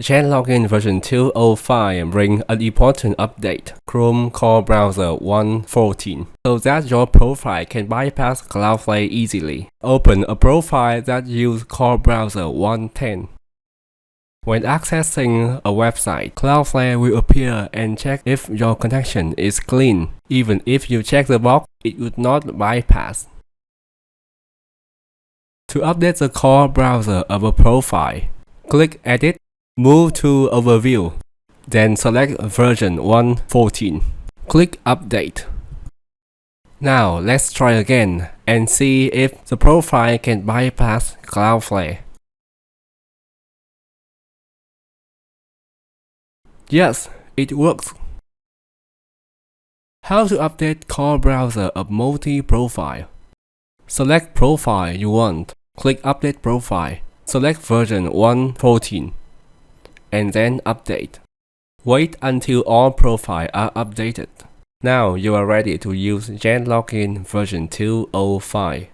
GenLogin version 2.05 brings an important update, Chrome Core Browser 1.14, so that your profile can bypass CloudFlare easily. Open a profile that uses Core Browser 1.10. When accessing a website, CloudFlare will appear and check if your connection is clean. Even if you check the box, it would not bypass. To update the core browser of a profile, click Edit, move to Overview, then select version 1.14. Click Update. Now let's try again and see if the profile can bypass CloudFlare. Yes, it works. How to update core browser of multi-profile? Select profile you want. Click Update Profile. Select version 1.14 and then Update. Wait until all profiles are updated. Now you are ready to use GenLogin version 2.05.